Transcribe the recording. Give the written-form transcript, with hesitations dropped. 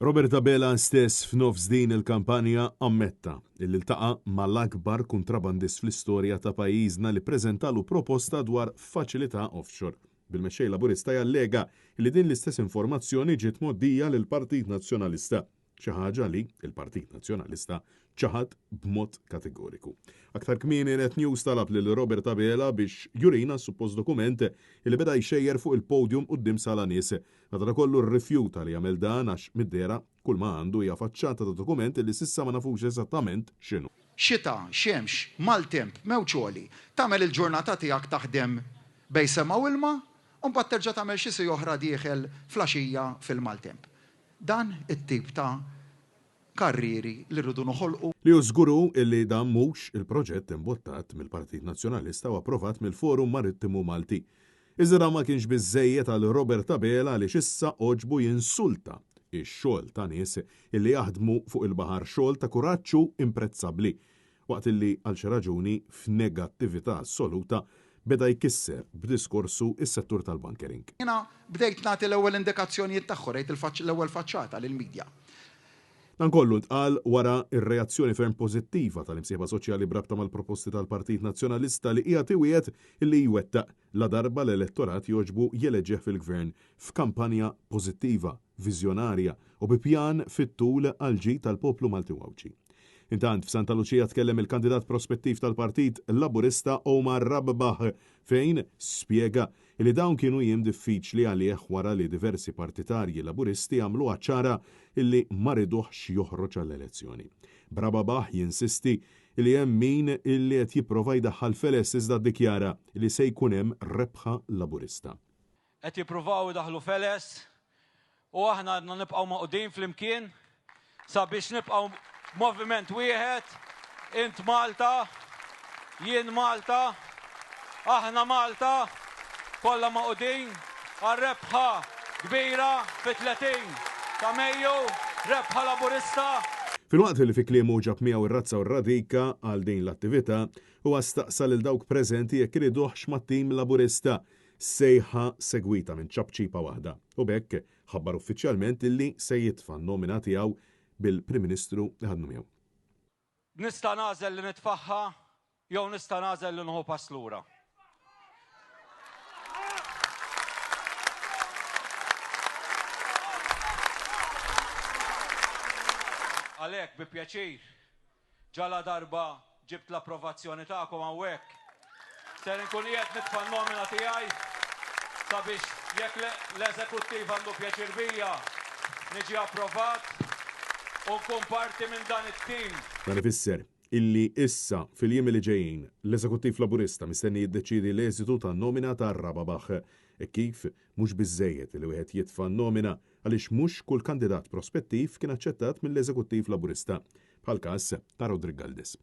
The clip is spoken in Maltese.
Robert Abela stess f'nofs din il-kampanja ammetta illi ltaqa' mal-akbar kontrabandist fl-istorja ta' pajjiżna li preżentalu proposta dwar faċilità offshore. Bil-mexxej Laburista jallega li din l-istess informazzjoni ġiet moddija lill-Partit Nazzjonalista, xi ħaġa li l-Partit Nazzjonalista ċaħad b'mod kategoriku. Aktar kmieni Net News talab lil Robert Abela biex jurina suppost dokument li beda jxejjer fuq il-podium quddiem sala nies. Madankollu rrifjuta li jagħmel dan għax mid-dera kull ma għandu hija faċċata ta' dokument li s'issa ma nafux eżattament x'inhu. Xita, xemx, maltemp, mewċoli, tagħmel il-ġurnata tiegħek taħdem bej sema u ilma, u mbagħad terġa' tagħmel xi oħra dieħel flaxija fil-maltemp. Dan it-tip ta' karriri li rridu noħolqu. Li użguru illi dan mhux il-proġett imbottat mill-Partit Nazzjonalista u approvat mill-Forum Marittimu Malti. Iżda ma kienx biżżejjed għal Robert Abela li issa oġbu jinsulta ix-xogħol ta' nies illi jaħdmu fuq il-baħar, xogħol ta' kuraġġu imprezzabbli, waqt illi għal xi raġuni f'negattività assoluta beda jkisser b'diskorsu is-settur tal-bunkering. Jiena bdejt nagħti l-ewwel indikazzjonijiet tagħhom rejt l-ewwel faċċata lill-midja. Dan kollu ntqal wara ir-reazzjoni ferm pożittiva tal-imsieħba soċjali brabta mal-proposti tal-Partit Nazzjonalista li hija tiwiet illi jwettaq la darba l-elettorat joġbu jeleġġeħ fil-gvern f'kampanja pożittiva, viżjonarja u bi pjan fit-tul għal ġid tal-poplu Malti Wawċi. Intant f'Santa Luċija tkellem il-kandidat prospettiv tal-Partit Laburista Omar Rabbaħ fejn spjega li dawn kienu jiem diffiċli għalih wara li diversi partitarji laburisti għamlu ċara illi ma riduħx joħroġ għall-elezzjoni. Rabbaħ jinsisti li hemm min illi qed jipprova jdaħħal feles iżda ddikjara li se jkun hemm rebħa laburista. Qed jippruvaw idaħlu feles u aħna għadna nibqgħu maqudin flimkien sabiex nibqgħu moviment wieħed, int Malta, jien Malta, aħna Malta, kollha maqudin għar-rebħa kbira fit-30 ta' Mejju, rebħa laburista. Fil-waqt li fi kliemu ġab miegħu ir-razza u r-radika għal din l-attività huwa staqsa lil dawk preżenti jekk iriduhx mat-tim laburista sejħa segwita minn ċabċipa waħda. U bekk ħabbar uffiċjalment illi se jitfa' n-nomina tiegħu bil-Prim Ministru li ħadnu miegħu. Nista' nażel li nitfaħħa jew nista' nażel li nħu pass lura. Għalhekk bi pjaċir ġala darba ġibt l-approvazzjoni tagħkom hawnhekk. Se nkun qiegħed nitfa' n-nomina tiegħi sabiex jekk l-eżekuttiv għandu pjaċir bija niġi approvat u nkun parti minn dan it-tim. Dan ifisser illi issa fil-jiem li ġejjin l-Eżekuttiv Laburista mistenni jiddeċidi l-eżitu tan-nomina ta' Rabbaħ kif mhux biżżejjed li wieħed jitfa' n-nomina għaliex mhux kull kandidat prospettiv kien aċċettat mill-Eżekuttiv Laburista bħal każ ta' Rodrigo Galdis.